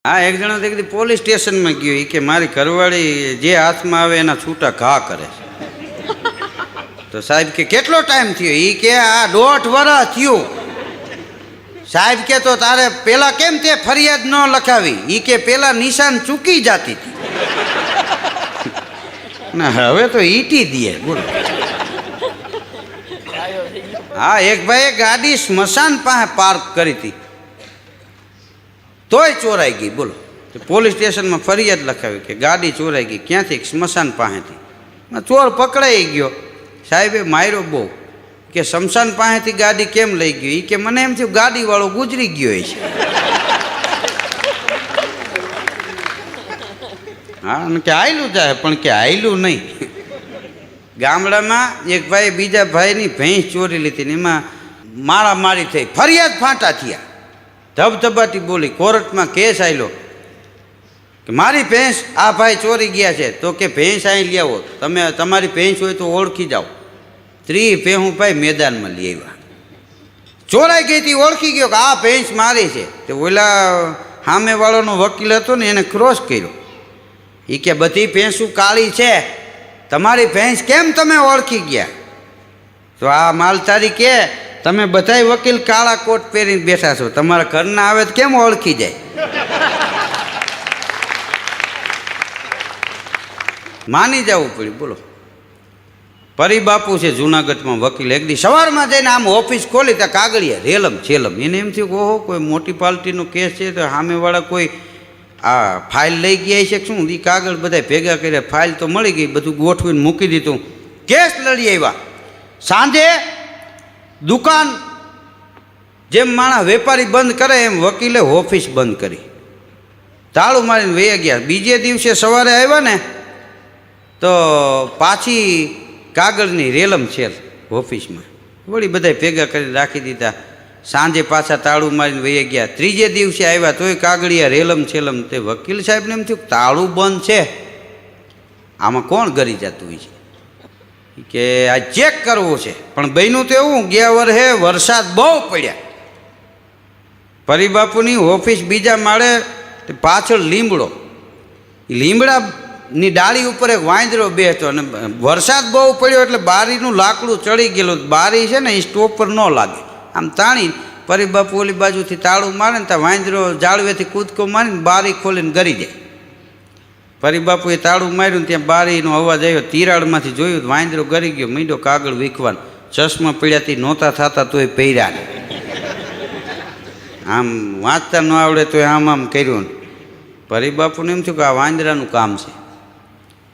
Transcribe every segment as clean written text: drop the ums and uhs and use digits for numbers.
હા, એક જણો તે પોલીસ સ્ટેશનમાં ગયો. એ કે મારી ઘરવાળી જે હાથમાં આવે એના છૂટા ઘા કરે છે. તો સાહેબ કે કેટલો ટાઈમ થયો? એ કે આ 1.5 વર્ષ થયું. સાહેબ કે તો તારે પેલા કેમ તે ફરિયાદ ન લખાવી? એ કે પેલા નિશાન ચૂકી જતી હતી. ના, હવે તો ઈટી દે. બોલો. હા, એક ભાઈએ ગાડી સ્મશાન પાસે પાર્ક કરી હતી, તોય ચોરાઈ ગઈ. બોલો. પોલીસ સ્ટેશનમાં ફરિયાદ લખાવી કે ગાડી ચોરાઈ ગઈ. ક્યાંથી? સ્મશાન પાસેથી. ચોર પકડાઈ ગયો. સાહેબે માર્યો બહુ કે સ્મશાન પાસેથી ગાડી કેમ લઈ ગયો? એ કે મને એમ થયું ગાડીવાળો ગુજરી ગયો છે. હા, અને કે આયલું જાય, પણ કે આયલું નહીં. ગામડામાં એક ભાઈ બીજા ભાઈની ભેંસ ચોરી લીધી ને એમાં મારામારી થઈ, ફરિયાદ ફાંટા થયા, ધબધબાટી બોલી. કોર્ટમાં કેસ આવેલો કે મારી ભેંસ આ ભાઈ ચોરી ગયા છે. તો કે ભેંસ અહીં લઈ આવો, તમે તમારી ભેંસ હોય તો ઓળખી જાઓ. 30 ભેંસું ભાઈ મેદાનમાં લઈ આવ્યા. ચોરાઈ ગઈ હતી, ઓળખી ગયો કે આ ભેંસ મારી છે. તે ઓલા સામેવાળાનો વકીલ હતો ને એને ક્રોસ કર્યો. એ કે બધી ભેંસું કાળી છે, તમારી ભેંસ કેમ તમે ઓળખી ગયા? તો આ માલધારી કે તમે બધાય વકીલ કાળા કોટ પહેરીને બેઠા છો, તમારા ઘરના આવે તો કેમ ઓળખી જાય? માની જવું પડ્યું. બોલો. પરિબાપુ છે જુનાગઢમાં વકીલ. એક દી સવારમાં જઈને આમ ઓફિસ ખોલી ત્યાં કાગળિયા રેલમ છેલમ. એને એમ થયું કે ઓહો કોઈ મોટી પાર્ટીનો કેસ છે તો સામેવાળા કોઈ આ ફાઇલ લઈ ગયા છે શું? એ કાગળ બધા ભેગા કર્યા, ફાઇલ તો મળી ગઈ, બધું ગોઠવીને મૂકી દીધું. કેસ લડી આવ્યા. સાંજે દુકાન જેમ માણસ વેપારી બંધ કરે એમ વકીલે ઓફિસ બંધ કરી, તાળું મારીને વહી ગયા. બીજે દિવસે સવારે આવ્યા ને તો પાછી કાગળની રેલમ છેલ ઓફિસમાં વળી બધા ભેગા કરી રાખી દીધા. સાંજે પાછા તાળું મારીને વહી ગયા. ત્રીજે દિવસે આવ્યા તોય કાગળિયા રેલમ છેલમ. તે વકીલ સાહેબને એમ થયું તાળું બંધ છે, આમાં કોણ ગરી જતું હોય છે? કે આ ચેક કરવું છે. પણ બન્યું તો એવું, ગયા વર્ષે વરસાદ બહુ પડ્યા. પરિબાપુની ઓફિસ બીજા માળે, પાછળ લીમડો, લીમડાની ડાળી ઉપર એક વાંદરો બેઠો અને વરસાદ બહુ પડ્યો એટલે બારીનું લાકડું ચડી ગયેલું. બારી છે ને એ સ્ટોપ પર ન લાગે, આમ તાણી પરિબાપુ ઓલી બાજુથી તાળું મારે ને ત્યાં વાંદરો જાળવેથી કૂદકો મારીને બારી ખોલીને ગરી જાય. પરિબાપુએ તાળું માર્યું ત્યાં બારીનો અવાજ આવ્યો. તિરાડમાંથી જોયું વાંદરો ગરી ગયો. મીંડો કાગળ વીખવાનું. ચશ્મા પીડ્યાથી નહોતા થતા તોય પહેર્યા. આમ વાંચતા ન આવડે તો આમ આમ કર્યું. પરિબાપુને એમ થયું કે આ વાંદરાનું કામ છે,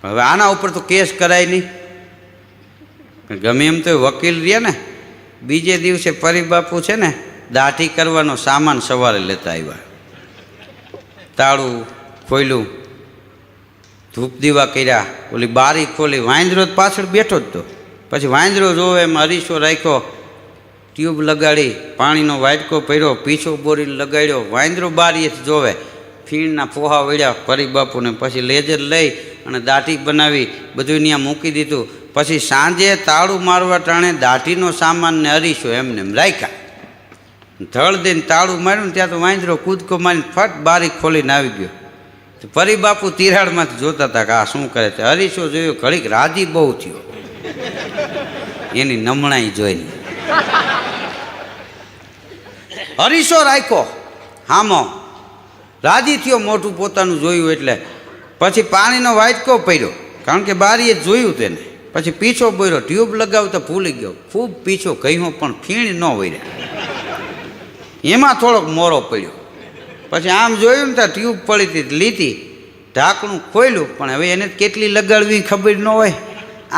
હવે આના ઉપર તો કેસ કરાય નહીં. ગમે એમ તો વકીલ રહ્યા ને. બીજે દિવસે પરિબાપુ છે ને દાઢી કરવાનો સામાન સવારે લેતા આવ્યા. તાળું ખોલ્યું, ધૂપ દીવા કર્યા, ઓલી બારી ખોલી. વાંદરો પાછળ બેઠો જ તો. પછી વાંદરો જોવે એમ અરીસો રાખ્યો, ટ્યુબ લગાડી, પાણીનો વાટકો પહેર્યો, પીછો બોરીને લગાડ્યો. વાંદરો બારીએથી જોવે, ફીણના ફોહા વળ્યા પરિબાપુને. પછી લેજર લઈ અને દાઢી બનાવી, બધું ત્યાં મૂકી દીધું. પછી સાંજે તાળું મારવા ટાણે દાઢીનો સામાન ને અરીસો એમને એમ રાખ્યા. ધળ દઈને તાળું માર્યું ને ત્યાં તો વાંદરો કૂદકો મારીને ફટ બારી ખોલીને આવી ગયો. પરિબાપુ તિરાડમાંથી જોતા હતા કે આ શું કરે છે. અરીસો જોયો, ઘડીક રાજી બહુ થયો એની નમણાઈ જોઈને. અરીસો રાખ્યો હામો, રાજી થયો, મોઢું પોતાનું જોયું એટલે. પછી પાણીનો વાટકો પડ્યો, કારણ કે બારીએ જોયું તેને. પછી પીછો બોર્યો, ટ્યુબ લગાવતા ભૂલી ગયો. ખૂબ પીછો કહ્યો પણ ફીણ ન વળ્યા. એમાં થોડોક મોરો પડ્યો. પછી આમ જોયું ને ત્યાં ટ્યુબ પડી હતી લીધી, ઢાંકણું ખોલ્યું. પણ હવે એને કેટલી લગાડવી ખબર ન હોય.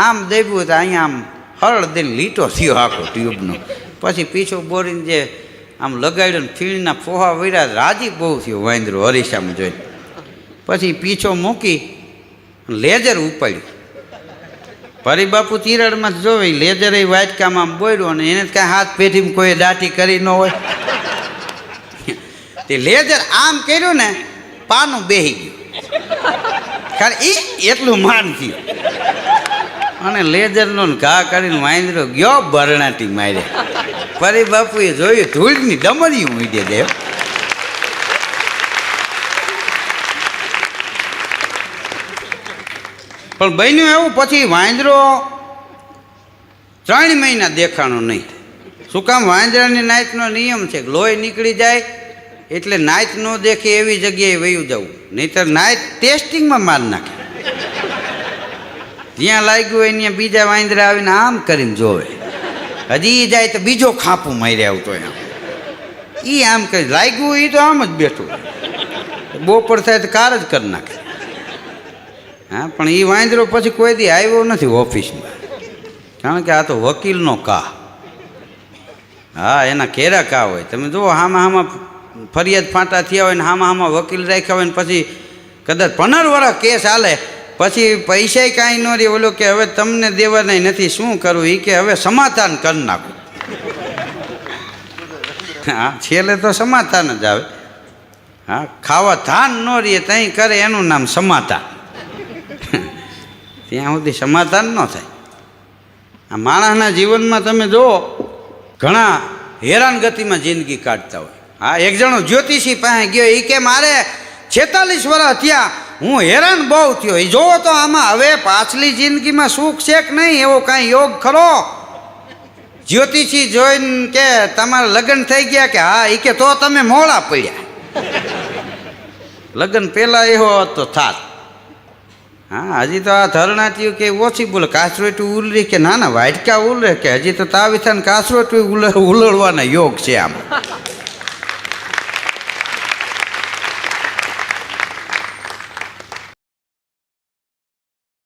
આમ દેવું તો અહીંયા આમ હરળ દઈને લીટો થયો આખો ટ્યુબનો. પછી પીછો બોરીને જે આમ લગાડ્યો ને ફીણના ફોહા વળ્યા. રાજી બહુ થયો વાંદરો અરીસામાં જોઈને. પછી પીછો મૂકી લેજર ઉપાડ્યું. પરિબાપુ તિરાડમાં જોવે, લેજર એ વાટકામાં બોર્યો અને એને કાંઈ હાથ પેઢીમાં કોઈ દાટી કરી ન હોય. તે લેજર આમ કર્યું ને પાનું બેહી ગયું, કારણ એ એટલું માન થયું. અને લેજરનો ઘા કરીને વાંદરો ગયો બરણાટી મારે. પરિબાપુએ જોયું ધૂળની ડમરીયું મીડે દેવ. પણ બન્યું એવું, પછી વાંદરો 3 મહિના દેખાણો નહીં. શું કામ? વાંદરાની નાયતનો નિયમ છે કે લોહી નીકળી જાય એટલે નાયત ન દેખે એવી જગ્યાએ વયું જવું, નહીંતર નાયત ટેસ્ટિંગમાં માર નાખે. જ્યાં લાગ્યું હોય ત્યાં બીજા વાંદરા આવીને આમ કરીને જોવે, હજી જાય તો બીજો ખાપું મારી આવતો એમ. એ આમ કરી લાગ્યું, એ તો આમ જ બેઠું, બપોર થાય તો કાર જ કરી નાખે. હા, પણ એ વાંદરો પછી કોઈ દી આવ્યો નથી ઓફિસમાં, કારણ કે આ તો વકીલનો કા. હા, એના ઘેરા કા હોય. તમે જુઓ, હામાં ફરિયાદ ફાંટા થયા હોય ને હામાં વકીલ રાખ્યા હોય ને પછી કદાચ 15 વર્ષ કેસ હાલે, પછી પૈસા કાંઈ ન રહે. ઓલો કે હવે તમને દેવાના નથી, શું કરવું? એ કે હવે સમાધાન કરી નાખું. હા, છેલ્લે તો સમાધાન જ આવે. હા, ખાવા ધાન ન રહીએ ત્યાં કરે એનું નામ સમાધાન. ત્યાં સુધી સમાધાન ન થાય. આ માણસના જીવનમાં તમે જુઓ, ઘણા હેરાનગતિમાં જિંદગી કાઢતા હોય. હા, એક જણો જ્યોતિષી પાસે ગયો, એ કે મારે 46 વર્ષ થયા, હું હેરાન બહુ થયો. એ જોવો તો આમાં હવે પાછલી જિંદગીમાં સુખ છે કે નહીં, એવો કાંઈ યોગ ખરો? જ્યોતિષી જોઈને કે તમારા લગ્ન થઈ ગયા? કે હા. એ કે તો તમે મોડા પડ્યા, લગ્ન પહેલાં એવો હતો થાત. હા, હજી તો આ ધરણાટીઓ કે ઓછી બોલે, કાસરોટી ઉલરી કે ના વાટકા ઉલરે, કે હજી તો તાવી થાય કાસરોટી ઉલળવાના યોગ છે આમ.